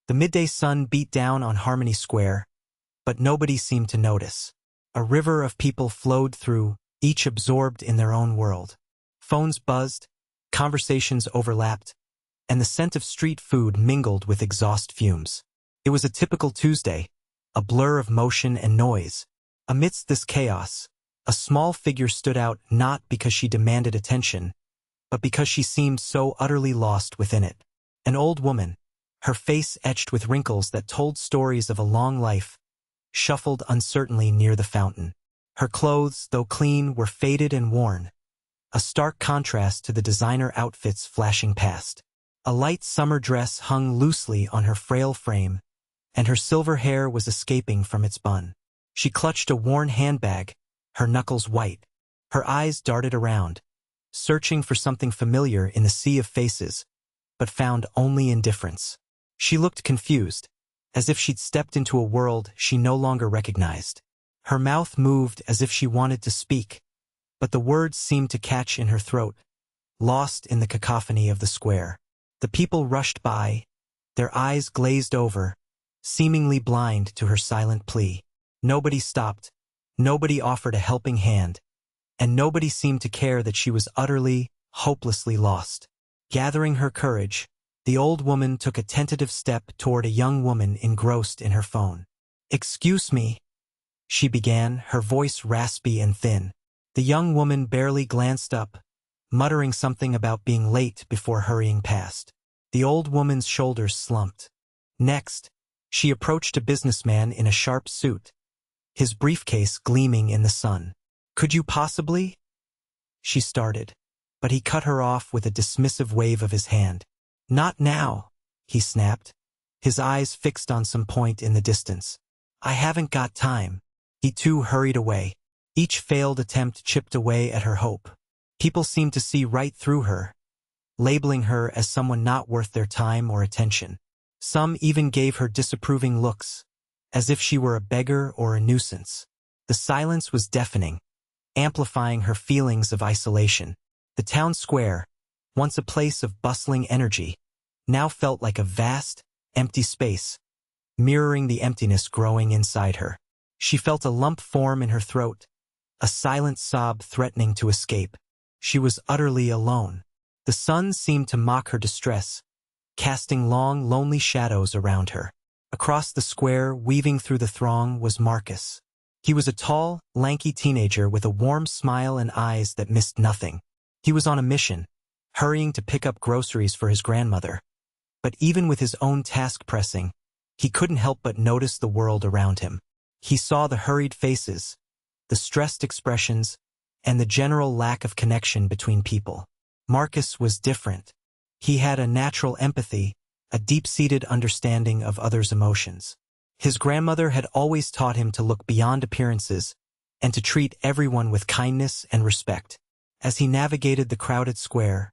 The midday sun beat down on Harmony Square, but nobody seemed to notice. A river of people flowed through, each absorbed in their own world. Phones buzzed, conversations overlapped, and the scent of street food mingled with exhaust fumes. It was a typical Tuesday, a blur of motion and noise. Amidst this chaos, a small figure stood out not because she demanded attention, but because she seemed so utterly lost within it. An old woman, her face etched with wrinkles that told stories of a long life, shuffled uncertainly near the fountain. Her clothes, though clean, were faded and worn, a stark contrast to the designer outfits flashing past. A light summer dress hung loosely on her frail frame, and her silver hair was escaping from its bun. She clutched a worn handbag, her knuckles white. Her eyes darted around, searching for something familiar in the sea of faces, but found only indifference. She looked confused, as if she'd stepped into a world she no longer recognized. Her mouth moved as if she wanted to speak, but the words seemed to catch in her throat, lost in the cacophony of the square. The people rushed by, their eyes glazed over, seemingly blind to her silent plea. Nobody stopped, nobody offered a helping hand, and nobody seemed to care that she was utterly, hopelessly lost. Gathering her courage, the old woman took a tentative step toward a young woman engrossed in her phone. "Excuse me," she began, her voice raspy and thin. The young woman barely glanced up, muttering something about being late before hurrying past. The old woman's shoulders slumped. Next, she approached a businessman in a sharp suit, his briefcase gleaming in the sun. "Could you possibly?" she started, but he cut her off with a dismissive wave of his hand. "Not now," he snapped, his eyes fixed on some point in the distance. "I haven't got time." He too hurried away. Each failed attempt chipped away at her hope. People seemed to see right through her, labeling her as someone not worth their time or attention. Some even gave her disapproving looks, as if she were a beggar or a nuisance. The silence was deafening, amplifying her feelings of isolation. The town square, once a place of bustling energy, now felt like a vast, empty space, mirroring the emptiness growing inside her. She felt a lump form in her throat, a silent sob threatening to escape. She was utterly alone. The sun seemed to mock her distress, casting long, lonely shadows around her. Across the square, weaving through the throng, was Marcus. He was a tall, lanky teenager with a warm smile and eyes that missed nothing. He was on a mission, hurrying to pick up groceries for his grandmother. But even with his own task pressing, he couldn't help but notice the world around him. He saw the hurried faces, the stressed expressions, and the general lack of connection between people. Marcus was different. He had a natural empathy, a deep-seated understanding of others' emotions. His grandmother had always taught him to look beyond appearances and to treat everyone with kindness and respect. As he navigated the crowded square,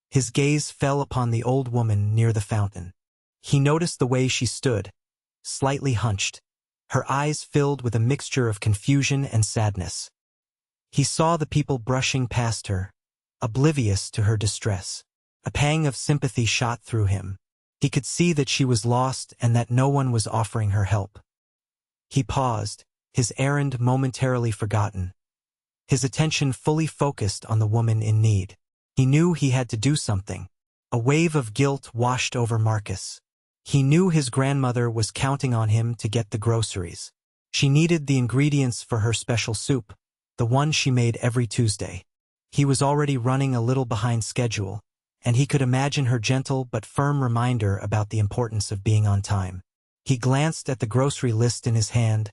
his gaze fell upon the old woman near the fountain. He noticed the way she stood, slightly hunched, her eyes filled with a mixture of confusion and sadness. He saw the people brushing past her, oblivious to her distress. A pang of sympathy shot through him. He could see that she was lost and that no one was offering her help. He paused, his errand momentarily forgotten, his attention fully focused on the woman in need. He knew he had to do something. A wave of guilt washed over Marcus. He knew his grandmother was counting on him to get the groceries. She needed the ingredients for her special soup, the one she made every Tuesday. He was already running a little behind schedule, and he could imagine her gentle but firm reminder about the importance of being on time. He glanced at the grocery list in his hand,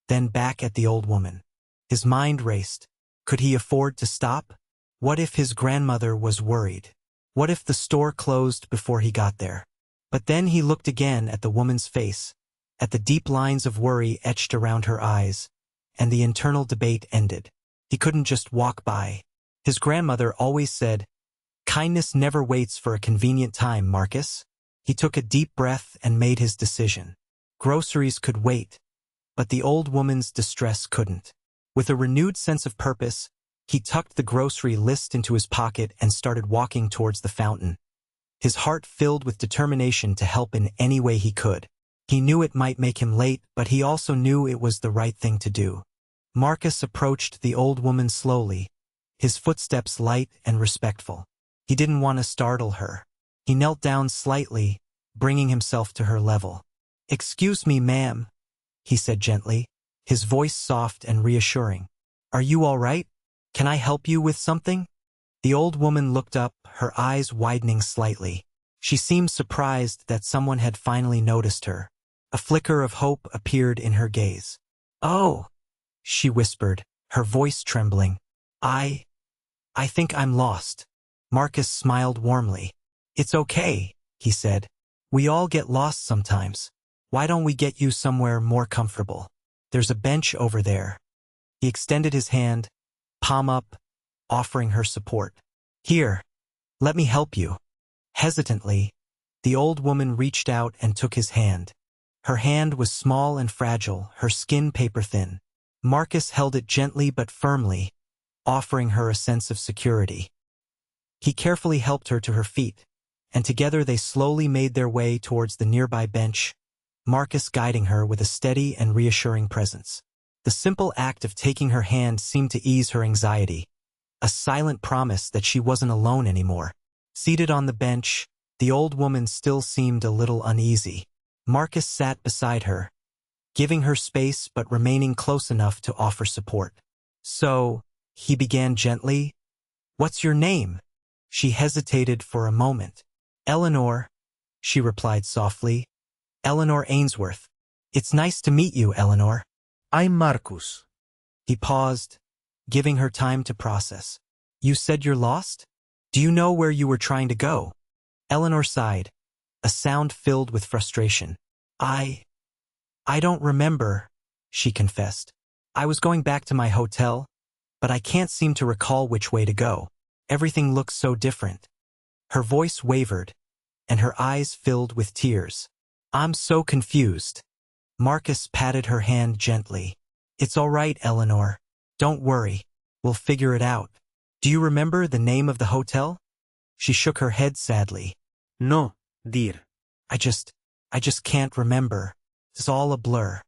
then back at the old woman. His mind raced. Could he afford to stop? What if his grandmother was worried? What if the store closed before he got there? But then he looked again at the woman's face, at the deep lines of worry etched around her eyes, and the internal debate ended. He couldn't just walk by. His grandmother always said, "Kindness never waits for a convenient time, Marcus." He took a deep breath and made his decision. Groceries could wait, but the old woman's distress couldn't. With a renewed sense of purpose, he tucked the grocery list into his pocket and started walking towards the fountain, his heart filled with determination to help in any way he could. He knew it might make him late, but he also knew it was the right thing to do. Marcus approached the old woman slowly, his footsteps light and respectful. He didn't want to startle her. He knelt down slightly, bringing himself to her level. "Excuse me, ma'am," he said gently, his voice soft and reassuring. "Are you all right? Can I help you with something?" The old woman looked up, her eyes widening slightly. She seemed surprised that someone had finally noticed her. A flicker of hope appeared in her gaze. "Oh," she whispered, her voice trembling. I think I'm lost." Marcus smiled warmly. "It's okay," he said. "We all get lost sometimes. Why don't we get you somewhere more comfortable? There's a bench over there." He extended his hand, palm up, offering her support. "Here, let me help you." Hesitantly, the old woman reached out and took his hand. Her hand was small and fragile, her skin paper-thin. Marcus held it gently but firmly, offering her a sense of security. He carefully helped her to her feet, and together they slowly made their way towards the nearby bench, Marcus guiding her with a steady and reassuring presence. The simple act of taking her hand seemed to ease her anxiety, a silent promise that she wasn't alone anymore. Seated on the bench, the old woman still seemed a little uneasy. Marcus sat beside her, giving her space but remaining close enough to offer support. "So," he began gently, "what's your name?" She hesitated for a moment. "Eleanor," she replied softly. "Eleanor Ainsworth. It's nice to meet you, Eleanor." I'm Marcus. He paused, giving her time to process. "You said you're lost? Do you know where you were trying to go?" Eleanor sighed, a sound filled with frustration. I don't remember," she confessed. "I was going back to my hotel, but I can't seem to recall which way to go. Everything looks so different." Her voice wavered, and her eyes filled with tears. "I'm so confused." Marcus patted her hand gently. "It's all right, Eleanor. Don't worry. We'll figure it out. Do you remember the name of the hotel?" She shook her head sadly. No, dear. I just can't remember. It's all a blur."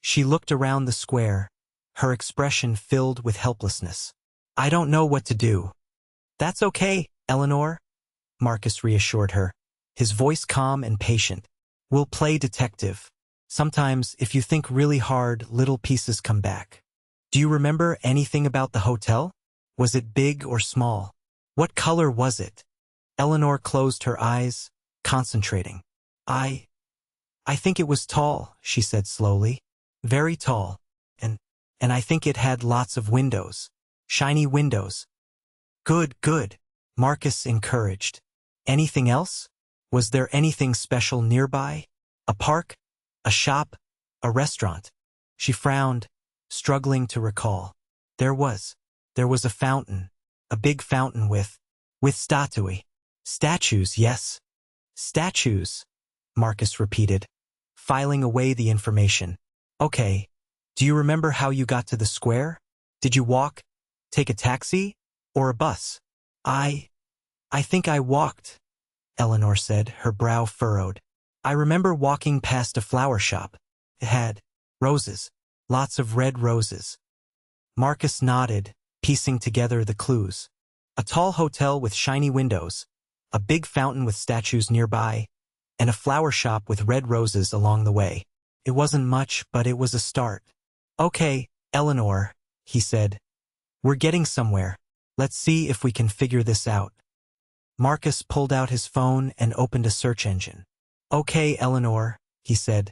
She looked around the square, her expression filled with helplessness. "I don't know what to do." "That's okay, Eleanor," Marcus reassured her, his voice calm and patient. "We'll play detective. Sometimes, if you think really hard, little pieces come back. Do you remember anything about the hotel? Was it big or small? What color was it?" Eleanor closed her eyes, concentrating. I think it was tall," she said slowly. "Very tall. And I think it had lots of windows. Shiny windows." Good," Marcus encouraged. "Anything else? Was there anything special nearby? A park? A shop? A restaurant?" She frowned, struggling to recall. There was a fountain. A big fountain with statues, yes. "Statues," Marcus repeated, filing away the information. "Okay. Do you remember how you got to the square? Did you walk, take a taxi, or a bus?" I think I walked," Eleanor said, her brow furrowed. "I remember walking past a flower shop. It had roses, lots of red roses." Marcus nodded, piecing together the clues. A tall hotel with shiny windows, a big fountain with statues nearby, and a flower shop with red roses along the way. It wasn't much, but it was a start. "Okay, Eleanor," he said. "We're getting somewhere. Let's see if we can figure this out." Marcus pulled out his phone and opened a search engine. "Okay, Eleanor," he said.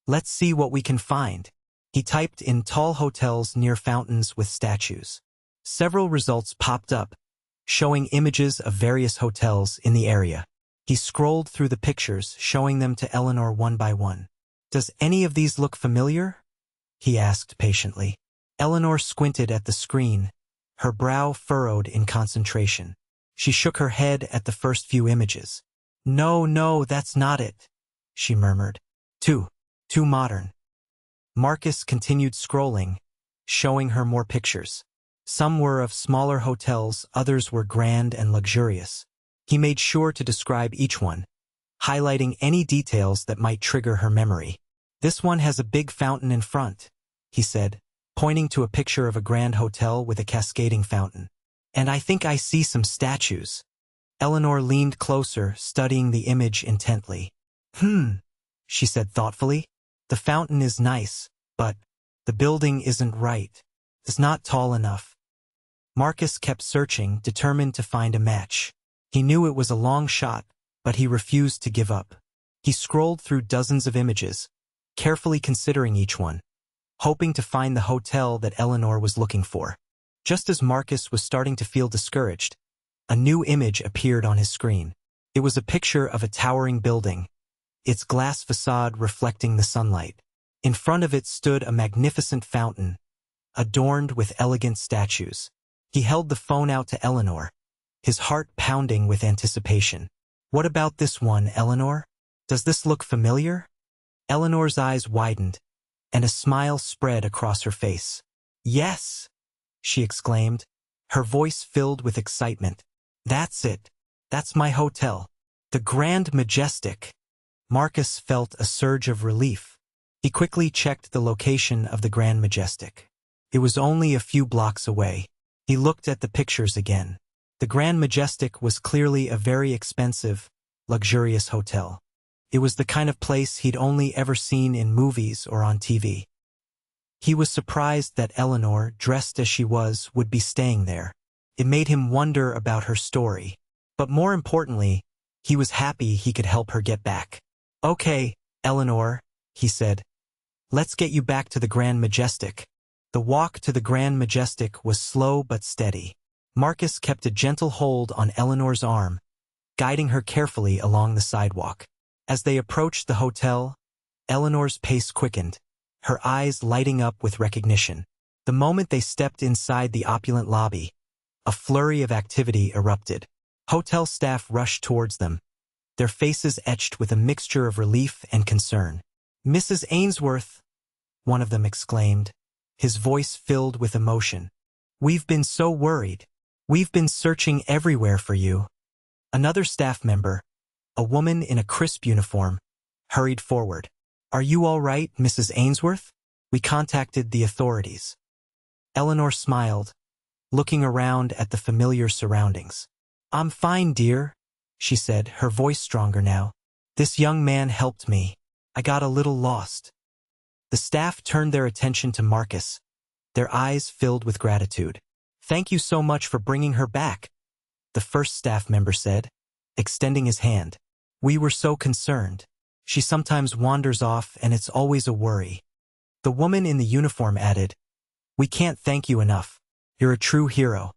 "Let's see what we can find." He typed in tall hotels near fountains with statues. Several results popped up, showing images of various hotels in the area. He scrolled through the pictures, showing them to Eleanor one by one. "Does any of these look familiar?" he asked patiently. Eleanor squinted at the screen, her brow furrowed in concentration. She shook her head at the first few images. No, that's not it," she murmured. Too modern." Marcus continued scrolling, showing her more pictures. Some were of smaller hotels, others were grand and luxurious. He made sure to describe each one, highlighting any details that might trigger her memory. "This one has a big fountain in front," he said, pointing to a picture of a grand hotel with a cascading fountain. "And I think I see some statues." Eleanor leaned closer, studying the image intently. She said thoughtfully. "The fountain is nice, but the building isn't right. It's not tall enough." Marcus kept searching, determined to find a match. He knew it was a long shot, but he refused to give up. He scrolled through dozens of images, carefully considering each one, hoping to find the hotel that Eleanor was looking for. Just as Marcus was starting to feel discouraged, a new image appeared on his screen. It was a picture of a towering building, its glass facade reflecting the sunlight. In front of it stood a magnificent fountain, adorned with elegant statues. He held the phone out to Eleanor, his heart pounding with anticipation. "What about this one, Eleanor? Does this look familiar?" Eleanor's eyes widened, and a smile spread across her face. "Yes," she exclaimed, her voice filled with excitement. "That's it. That's my hotel. The Grand Majestic." Marcus felt a surge of relief. He quickly checked the location of the Grand Majestic. It was only a few blocks away. He looked at the pictures again. The Grand Majestic was clearly a very expensive, luxurious hotel. It was the kind of place he'd only ever seen in movies or on TV. He was surprised that Eleanor, dressed as she was, would be staying there. It made him wonder about her story. But more importantly, he was happy he could help her get back. "Okay, Eleanor," he said. "Let's get you back to the Grand Majestic." The walk to the Grand Majestic was slow but steady. Marcus kept a gentle hold on Eleanor's arm, guiding her carefully along the sidewalk. As they approached the hotel, Eleanor's pace quickened, her eyes lighting up with recognition. The moment they stepped inside the opulent lobby, a flurry of activity erupted. Hotel staff rushed towards them, their faces etched with a mixture of relief and concern. "Mrs. Ainsworth," one of them exclaimed, his voice filled with emotion. "We've been so worried. We've been searching everywhere for you." Another staff member, a woman in a crisp uniform, hurried forward. "Are you all right, Mrs. Ainsworth? We contacted the authorities." Eleanor smiled, looking around at the familiar surroundings. "I'm fine, dear," she said, her voice stronger now. "This young man helped me. I got a little lost." The staff turned their attention to Marcus, their eyes filled with gratitude. "Thank you so much for bringing her back," the first staff member said, extending his hand. "We were so concerned. She sometimes wanders off and it's always a worry." The woman in the uniform added, "We can't thank you enough. You're a true hero."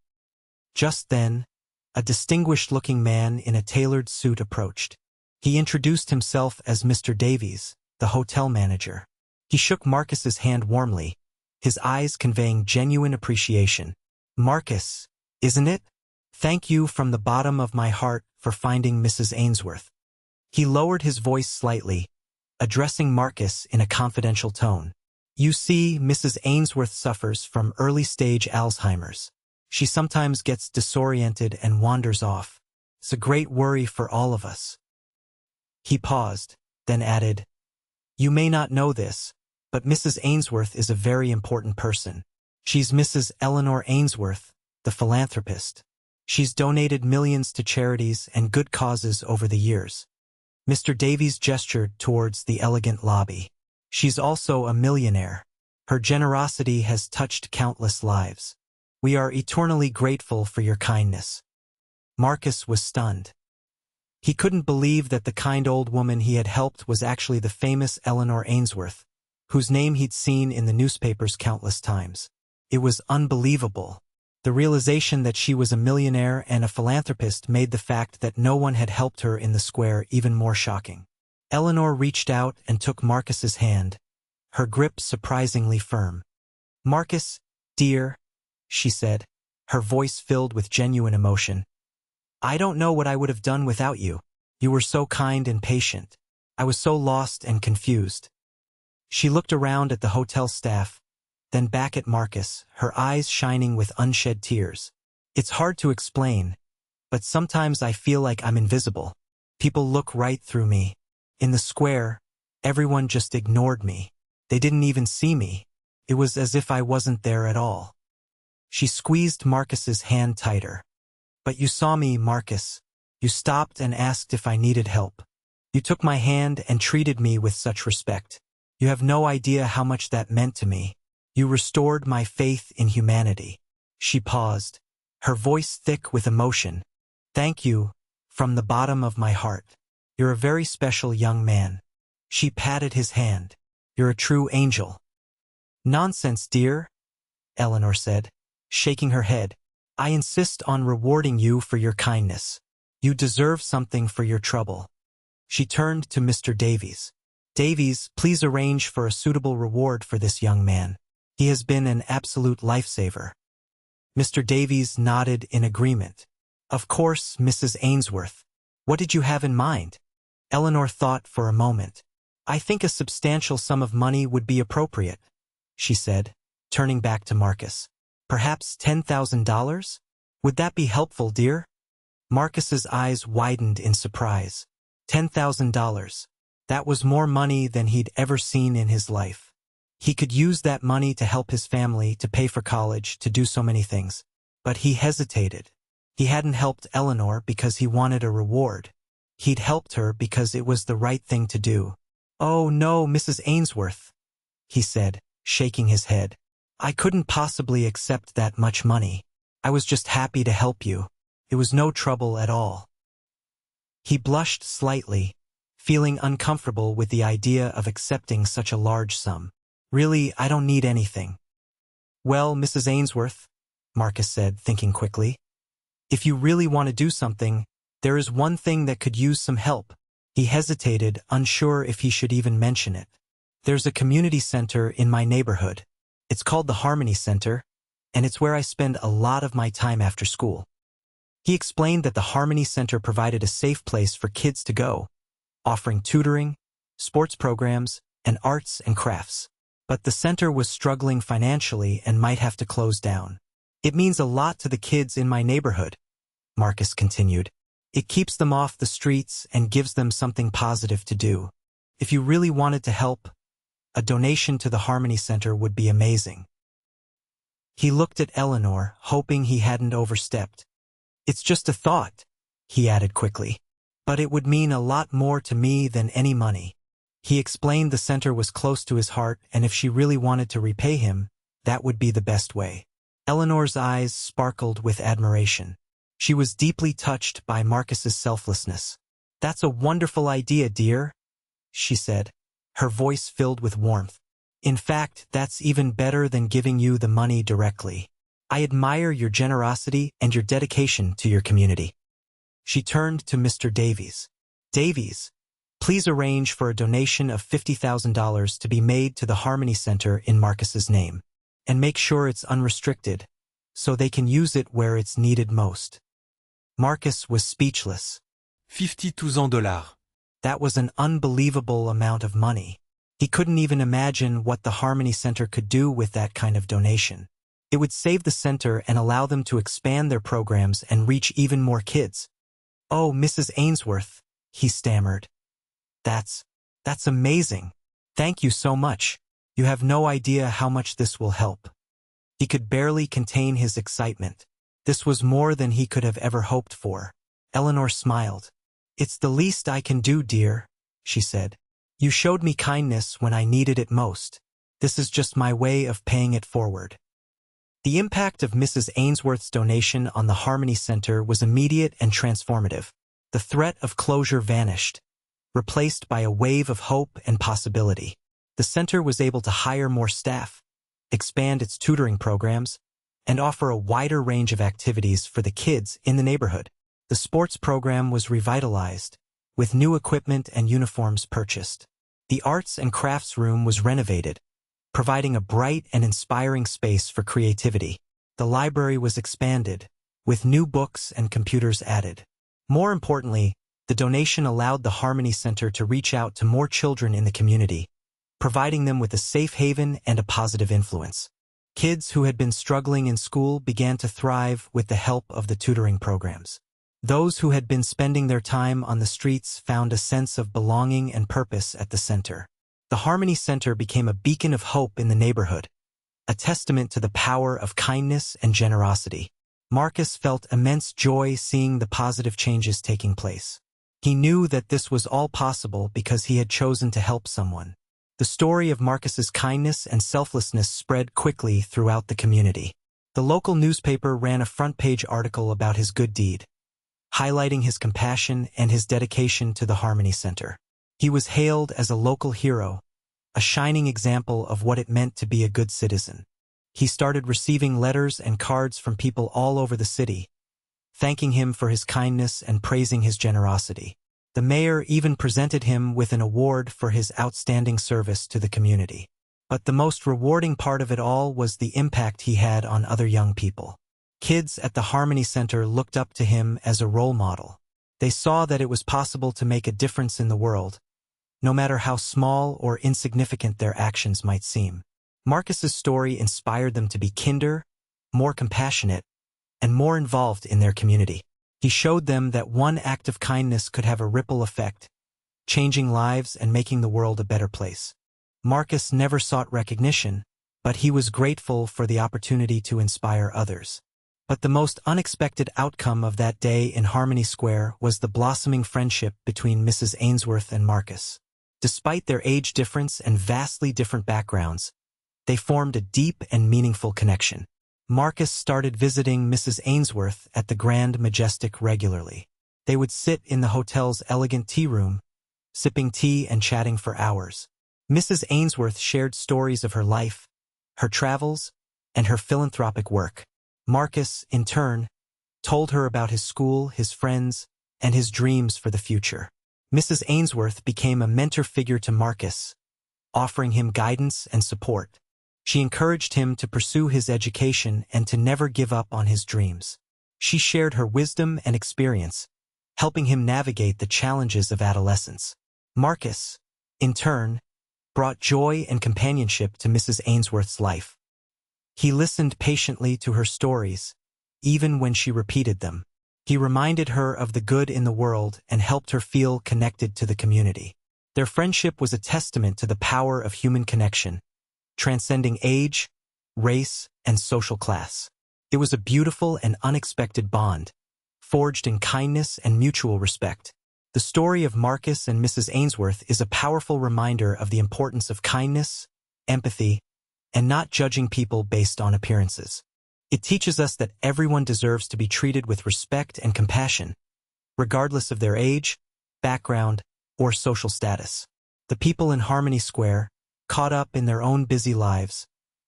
Just then, a distinguished-looking man in a tailored suit approached. He introduced himself as Mr. Davies, the hotel manager. He shook Marcus's hand warmly, his eyes conveying genuine appreciation. "Marcus, isn't it? Thank you from the bottom of my heart for finding Mrs. Ainsworth." He lowered his voice slightly, addressing Marcus in a confidential tone. "You see, Mrs. Ainsworth suffers from early-stage Alzheimer's. She sometimes gets disoriented and wanders off. It's a great worry for all of us." He paused, then added, "You may not know this, but Mrs. Ainsworth is a very important person. She's Mrs. Eleanor Ainsworth, the philanthropist. She's donated millions to charities and good causes over the years." Mr. Davies gestured towards the elegant lobby. "She's also a millionaire. Her generosity has touched countless lives. We are eternally grateful for your kindness." Marcus was stunned. He couldn't believe that the kind old woman he had helped was actually the famous Eleanor Ainsworth, whose name he'd seen in the newspapers countless times. It was unbelievable. The realization that she was a millionaire and a philanthropist made the fact that no one had helped her in the square even more shocking. Eleanor reached out and took Marcus's hand, her grip surprisingly firm. "Marcus, dear," she said, her voice filled with genuine emotion. "I don't know what I would have done without you. You were so kind and patient. I was so lost and confused." She looked around at the hotel staff, then back at Marcus, her eyes shining with unshed tears. "It's hard to explain," but sometimes I feel like I'm invisible. People look right through me. In the square, everyone just ignored me. They didn't even see me. It was as if I wasn't there at all. She squeezed Marcus's hand tighter. But you saw me, Marcus. You stopped and asked if I needed help. You took my hand and treated me with such respect. You have no idea how much that meant to me. You restored my faith in humanity. She paused, her voice thick with emotion. Thank you, from the bottom of my heart. You're a very special young man. She patted his hand. You're a true angel. Nonsense, dear, Eleanor said, shaking her head. I insist on rewarding you for your kindness. You deserve something for your trouble. She turned to Mr. Davies. Davies, please arrange for a suitable reward for this young man. He has been an absolute lifesaver. Mr. Davies nodded in agreement. Of course, Mrs. Ainsworth. What did you have in mind? Eleanor thought for a moment. I think a substantial sum of money would be appropriate, she said, turning back to Marcus. Perhaps $10,000? Would that be helpful, dear? Marcus's eyes widened in surprise. $10,000. That was more money than he'd ever seen in his life. He could use that money to help his family, to pay for college, to do so many things. But he hesitated. He hadn't helped Eleanor because he wanted a reward. He'd helped her because it was the right thing to do. Oh no, Mrs. Ainsworth, he said, shaking his head. I couldn't possibly accept that much money. I was just happy to help you. It was no trouble at all. He blushed slightly, feeling uncomfortable with the idea of accepting such a large sum. Really, I don't need anything. Well, Mrs. Ainsworth, Marcus said, thinking quickly, if you really want to do something, there is one thing that could use some help. He hesitated, unsure if he should even mention it. There's a community center in my neighborhood. It's called the Harmony Center, and it's where I spend a lot of my time after school. He explained that the Harmony Center provided a safe place for kids to go, offering tutoring, sports programs, and arts and crafts. But the center was struggling financially and might have to close down. It means a lot to the kids in my neighborhood, Marcus continued. It keeps them off the streets and gives them something positive to do. If you really wanted to help, a donation to the Harmony Center would be amazing. He looked at Eleanor, hoping he hadn't overstepped. It's just a thought, he added quickly. But it would mean a lot more to me than any money. He explained the center was close to his heart, and if she really wanted to repay him, that would be the best way. Eleanor's eyes sparkled with admiration. She was deeply touched by Marcus's selflessness. That's a wonderful idea, dear, she said, her voice filled with warmth. In fact, that's even better than giving you the money directly. I admire your generosity and your dedication to your community. She turned to Mr. Davies. Davies, please arrange for a donation of $50,000 to be made to the Harmony Center in Marcus's name, and make sure it's unrestricted, so they can use it where it's needed most. Marcus was speechless. $52,000. That was an unbelievable amount of money. He couldn't even imagine what the Harmony Center could do with that kind of donation. It would save the center and allow them to expand their programs and reach even more kids. Oh, Mrs. Ainsworth, he stammered. That's amazing. Thank you so much. You have no idea how much this will help. He could barely contain his excitement. This was more than he could have ever hoped for. Eleanor smiled. It's the least I can do, dear, she said. You showed me kindness when I needed it most. This is just my way of paying it forward. The impact of Mrs. Ainsworth's donation on the Harmony Center was immediate and transformative. The threat of closure vanished, replaced by a wave of hope and possibility. The center was able to hire more staff, expand its tutoring programs, and offer a wider range of activities for the kids in the neighborhood. The sports program was revitalized, with new equipment and uniforms purchased. The arts and crafts room was renovated, providing a bright and inspiring space for creativity. The library was expanded, with new books and computers added. More importantly, the donation allowed the Harmony Center to reach out to more children in the community, providing them with a safe haven and a positive influence. Kids who had been struggling in school began to thrive with the help of the tutoring programs. Those who had been spending their time on the streets found a sense of belonging and purpose at the center. The Harmony Center became a beacon of hope in the neighborhood, a testament to the power of kindness and generosity. Marcus felt immense joy seeing the positive changes taking place. He knew that this was all possible because he had chosen to help someone. The story of Marcus's kindness and selflessness spread quickly throughout the community. The local newspaper ran a front-page article about his good deed, highlighting his compassion and his dedication to the Harmony Center. He was hailed as a local hero, a shining example of what it meant to be a good citizen. He started receiving letters and cards from people all over the city, thanking him for his kindness and praising his generosity. The mayor even presented him with an award for his outstanding service to the community. But the most rewarding part of it all was the impact he had on other young people. Kids at the Harmony Center looked up to him as a role model. They saw that it was possible to make a difference in the world, no matter how small or insignificant their actions might seem. Marcus's story inspired them to be kinder, more compassionate, and more involved in their community. He showed them that one act of kindness could have a ripple effect, changing lives and making the world a better place. Marcus never sought recognition, but he was grateful for the opportunity to inspire others. But the most unexpected outcome of that day in Harmony Square was the blossoming friendship between Mrs. Ainsworth and Marcus. Despite their age difference and vastly different backgrounds, they formed a deep and meaningful connection. Marcus started visiting Mrs. Ainsworth at the Grand Majestic regularly. They would sit in the hotel's elegant tea room, sipping tea and chatting for hours. Mrs. Ainsworth shared stories of her life, her travels, and her philanthropic work. Marcus, in turn, told her about his school, his friends, and his dreams for the future. Mrs. Ainsworth became a mentor figure to Marcus, offering him guidance and support. She encouraged him to pursue his education and to never give up on his dreams. She shared her wisdom and experience, helping him navigate the challenges of adolescence. Marcus, in turn, brought joy and companionship to Mrs. Ainsworth's life. He listened patiently to her stories, even when she repeated them. He reminded her of the good in the world and helped her feel connected to the community. Their friendship was a testament to the power of human connection, transcending age, race, and social class. It was a beautiful and unexpected bond, forged in kindness and mutual respect. The story of Marcus and Mrs. Ainsworth is a powerful reminder of the importance of kindness, empathy, and not judging people based on appearances. It teaches us that everyone deserves to be treated with respect and compassion, regardless of their age, background, or social status. The people in Harmony Square, caught up in their own busy lives,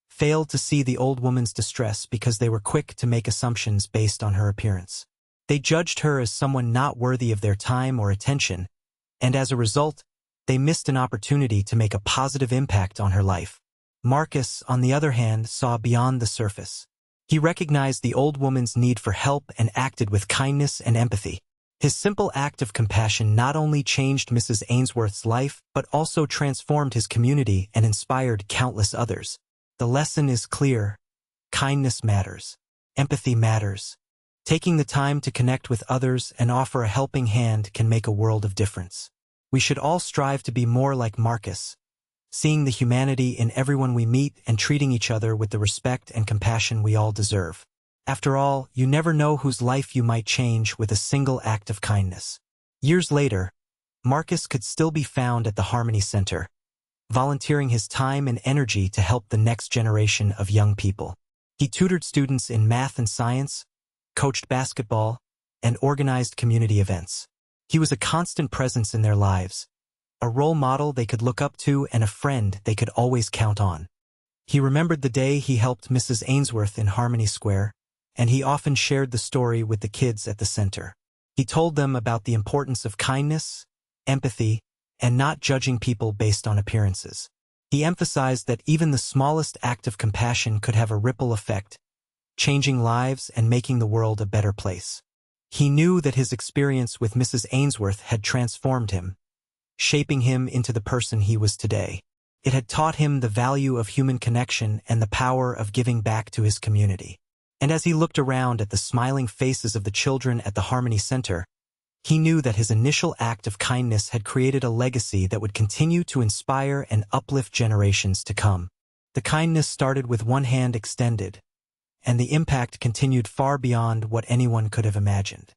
failed to see the old woman's distress because they were quick to make assumptions based on her appearance. They judged her as someone not worthy of their time or attention, and as a result, they missed an opportunity to make a positive impact on her life. Marcus, on the other hand, saw beyond the surface. He recognized the old woman's need for help and acted with kindness and empathy. His simple act of compassion not only changed Mrs. Ainsworth's life, but also transformed his community and inspired countless others. The lesson is clear. Kindness matters. Empathy matters. Taking the time to connect with others and offer a helping hand can make a world of difference. We should all strive to be more like Marcus, seeing the humanity in everyone we meet and treating each other with the respect and compassion we all deserve. After all, you never know whose life you might change with a single act of kindness. Years later, Marcus could still be found at the Harmony Center, volunteering his time and energy to help the next generation of young people. He tutored students in math and science, coached basketball, and organized community events. He was a constant presence in their lives, a role model they could look up to and a friend they could always count on. He remembered the day he helped Mrs. Ainsworth in Harmony Square, and he often shared the story with the kids at the center. He told them about the importance of kindness, empathy, and not judging people based on appearances. He emphasized that even the smallest act of compassion could have a ripple effect, changing lives and making the world a better place. He knew that his experience with Mrs. Ainsworth had transformed him, shaping him into the person he was today. It had taught him the value of human connection and the power of giving back to his community. And as he looked around at the smiling faces of the children at the Harmony Center, he knew that his initial act of kindness had created a legacy that would continue to inspire and uplift generations to come. The kindness started with one hand extended, and the impact continued far beyond what anyone could have imagined.